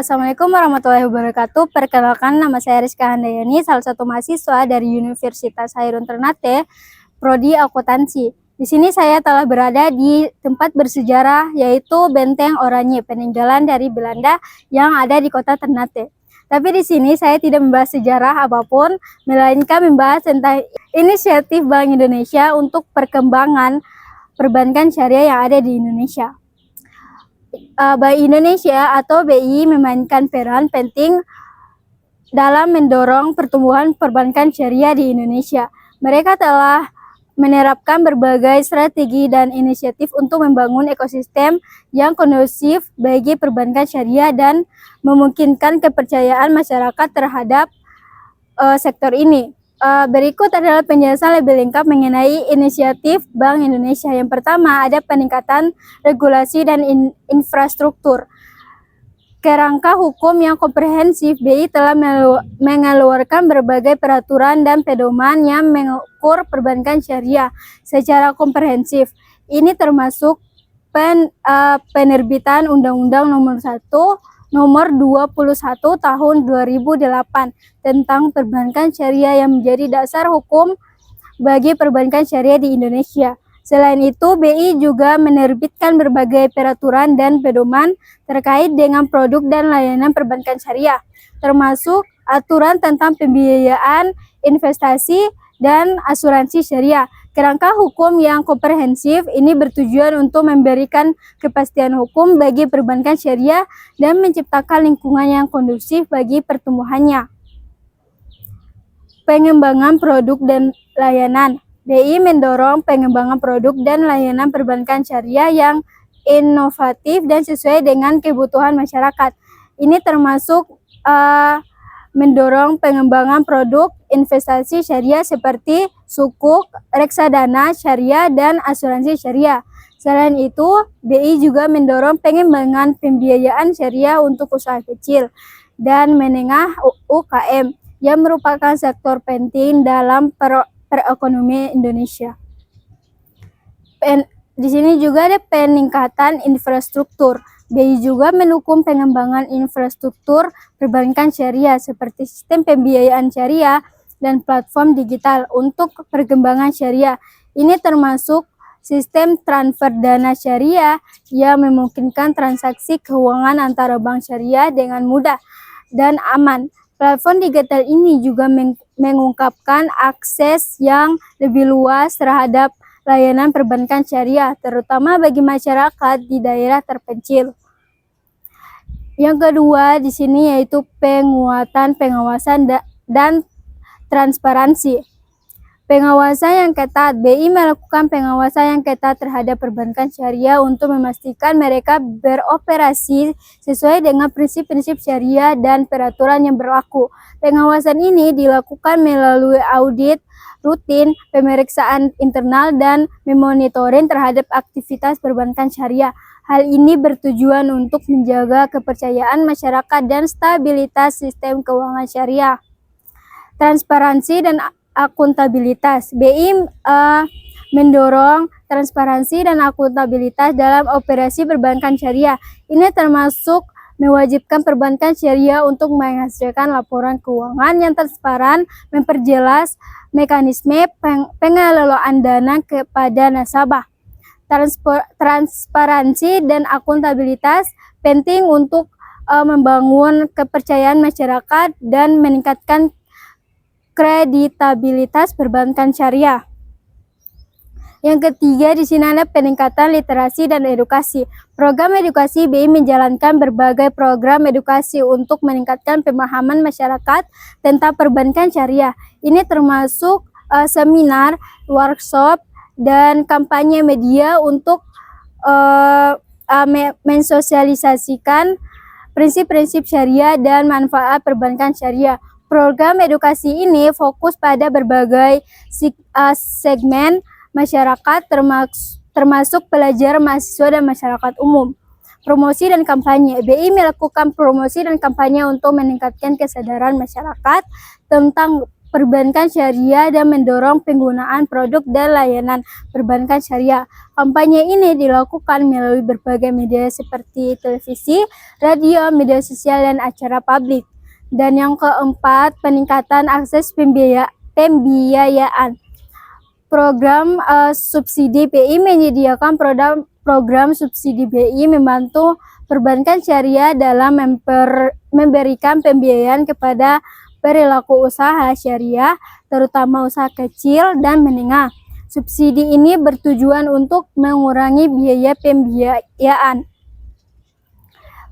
Assalamualaikum warahmatullahi wabarakatuh. Perkenalkan, nama saya Rizka Handayani, salah satu mahasiswa dari Universitas Hairun Ternate, Prodi Akuntansi. Di sini saya telah berada di tempat bersejarah, yaitu Benteng Oranye, peninggalan dari Belanda yang ada di kota Ternate. Tapi di sini saya tidak membahas sejarah apapun, melainkan membahas tentang inisiatif Bank Indonesia untuk perkembangan perbankan syariah yang ada di Indonesia. Bank Indonesia atau BI memainkan peran penting dalam mendorong pertumbuhan perbankan syariah di Indonesia. Mereka telah menerapkan berbagai strategi dan inisiatif untuk membangun ekosistem yang kondusif bagi perbankan syariah dan memungkinkan kepercayaan masyarakat terhadap sektor ini. Berikut adalah penjelasan lebih lengkap mengenai inisiatif Bank Indonesia. Yang pertama, ada peningkatan regulasi dan infrastruktur. Kerangka hukum yang komprehensif, BI telah mengeluarkan berbagai peraturan dan pedoman yang mengukur perbankan syariah secara komprehensif. Ini termasuk penerbitan Undang-Undang Nomor 21 Tahun 2008 tentang perbankan syariah yang menjadi dasar hukum bagi perbankan syariah di Indonesia. Selain itu, BI juga menerbitkan berbagai peraturan dan pedoman terkait dengan produk dan layanan perbankan syariah, termasuk aturan tentang pembiayaan, investasi, dan asuransi syariah. Kerangka hukum yang komprehensif ini bertujuan untuk memberikan kepastian hukum bagi perbankan syariah dan menciptakan lingkungan yang kondusif bagi pertumbuhannya. Pengembangan produk dan layanan. BI mendorong pengembangan produk dan layanan perbankan syariah yang inovatif dan sesuai dengan kebutuhan masyarakat. Ini termasuk mendorong pengembangan produk investasi syariah seperti sukuk, reksadana syariah, dan asuransi syariah. Selain itu, BI juga mendorong pengembangan pembiayaan syariah untuk usaha kecil dan menengah UKM yang merupakan sektor penting dalam perekonomian Indonesia. Di sini juga ada peningkatan infrastruktur. BI juga mendukung pengembangan infrastruktur perbankan syariah seperti sistem pembiayaan syariah dan platform digital untuk perkembangan syariah. Ini termasuk sistem transfer dana syariah yang memungkinkan transaksi keuangan antara bank syariah dengan mudah dan aman. Platform digital ini juga mengungkapkan akses yang lebih luas terhadap layanan perbankan syariah, terutama bagi masyarakat di daerah terpencil. Yang kedua di sini yaitu penguatan pengawasan dan transparansi. Pengawasan yang ketat. BI melakukan pengawasan yang ketat terhadap perbankan syariah untuk memastikan mereka beroperasi sesuai dengan prinsip-prinsip syariah dan peraturan yang berlaku. Pengawasan ini dilakukan melalui audit rutin, pemeriksaan internal, dan memonitoring terhadap aktivitas perbankan syariah. Hal ini bertujuan untuk menjaga kepercayaan masyarakat dan stabilitas sistem keuangan syariah. Transparansi dan akuntabilitas. BI mendorong transparansi dan akuntabilitas dalam operasi perbankan syariah. Ini termasuk mewajibkan perbankan syariah untuk menghasilkan laporan keuangan yang transparan, memperjelas mekanisme pengelolaan dana kepada nasabah. Transparansi dan akuntabilitas penting untuk membangun kepercayaan masyarakat dan meningkatkan kreditabilitas perbankan syariah. Yang ketiga di sini ada peningkatan literasi dan edukasi. Program edukasi BI menjalankan berbagai program edukasi untuk meningkatkan pemahaman masyarakat tentang perbankan syariah. Ini termasuk seminar, workshop, dan kampanye media untuk mensosialisasikan prinsip-prinsip syariah dan manfaat perbankan syariah. Program edukasi ini fokus pada berbagai segmen masyarakat termasuk pelajar, mahasiswa, dan masyarakat umum. Promosi dan kampanye. BI melakukan promosi dan kampanye untuk meningkatkan kesadaran masyarakat tentang perbankan syariah dan mendorong penggunaan produk dan layanan perbankan syariah. Kampanye ini dilakukan melalui berbagai media seperti televisi, radio, media sosial, dan acara publik. Dan yang keempat, peningkatan akses pembiayaan. Program subsidi BI menyediakan program subsidi BI membantu perbankan syariah dalam memberikan pembiayaan kepada perilaku usaha syariah, terutama usaha kecil dan menengah. Subsidi ini bertujuan untuk mengurangi biaya pembiayaan.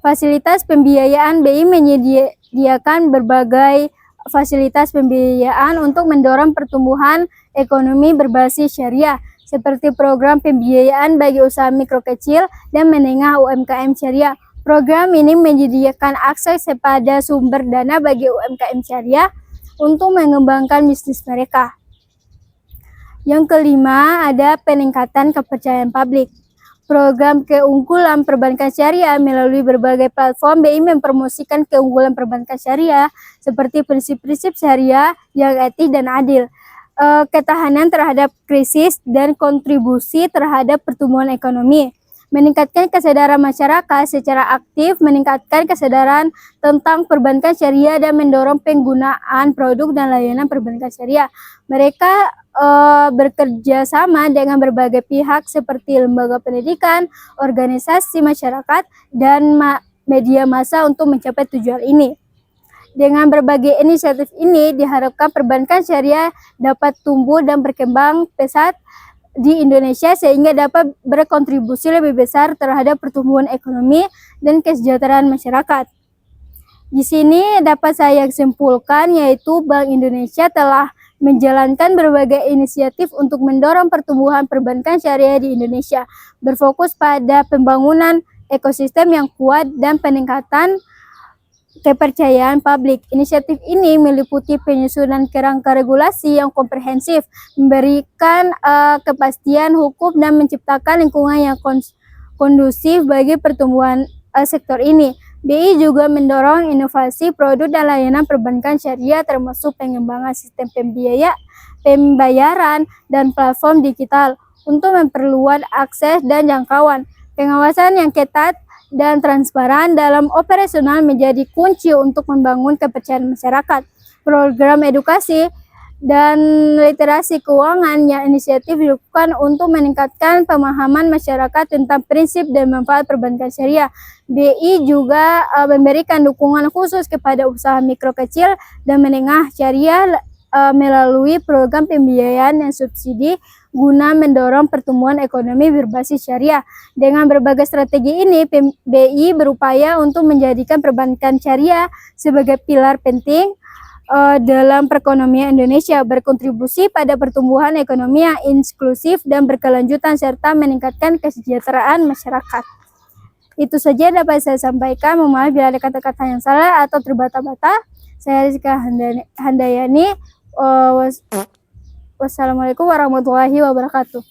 Fasilitas pembiayaan BI menyediakan berbagai fasilitas pembiayaan untuk mendorong pertumbuhan ekonomi berbasis syariah, seperti program pembiayaan bagi usaha mikro kecil dan menengah UMKM syariah. Program ini menyediakan akses kepada sumber dana bagi UMKM syariah untuk mengembangkan bisnis mereka. Yang kelima, ada peningkatan kepercayaan publik. Program keunggulan perbankan syariah melalui berbagai platform BI mempromosikan keunggulan perbankan syariah seperti prinsip-prinsip syariah yang etis dan adil, ketahanan terhadap krisis, dan kontribusi terhadap pertumbuhan ekonomi. Meningkatkan kesadaran masyarakat secara aktif, meningkatkan kesadaran tentang perbankan syariah dan mendorong penggunaan produk dan layanan perbankan syariah. Mereka bekerja sama dengan berbagai pihak seperti lembaga pendidikan, organisasi masyarakat, dan media massa untuk mencapai tujuan ini. Dengan berbagai inisiatif ini diharapkan perbankan syariah dapat tumbuh dan berkembang pesat di Indonesia sehingga dapat berkontribusi lebih besar terhadap pertumbuhan ekonomi dan kesejahteraan masyarakat. Di sini dapat saya simpulkan yaitu Bank Indonesia telah menjalankan berbagai inisiatif untuk mendorong pertumbuhan perbankan syariah di Indonesia, berfokus pada pembangunan ekosistem yang kuat dan peningkatan kepercayaan publik. Inisiatif ini meliputi penyusunan kerangka regulasi yang komprehensif, memberikan kepastian hukum dan menciptakan lingkungan yang kondusif bagi pertumbuhan sektor ini. BI juga mendorong inovasi produk dan layanan perbankan syariah termasuk pengembangan sistem pembayaran dan platform digital untuk memperluas akses dan jangkauan. Pengawasan yang ketat dan transparan dalam operasional menjadi kunci untuk membangun kepercayaan masyarakat. Program edukasi dan literasi keuangan yang inisiatif dilakukan untuk meningkatkan pemahaman masyarakat tentang prinsip dan manfaat perbankan syariah. BI juga memberikan dukungan khusus kepada usaha mikro kecil dan menengah syariah melalui program pembiayaan dan subsidi guna mendorong pertumbuhan ekonomi berbasis syariah. Dengan berbagai strategi ini, BI berupaya untuk menjadikan perbankan syariah sebagai pilar penting dalam perekonomian Indonesia, berkontribusi pada pertumbuhan ekonomi yang inklusif dan berkelanjutan serta meningkatkan kesejahteraan masyarakat. Itu saja dapat saya sampaikan. Mohon maaf bila ada kata-kata yang salah atau terbata-bata. Saya Rizka Handayani. Wassalamualaikum warahmatullahi wabarakatuh.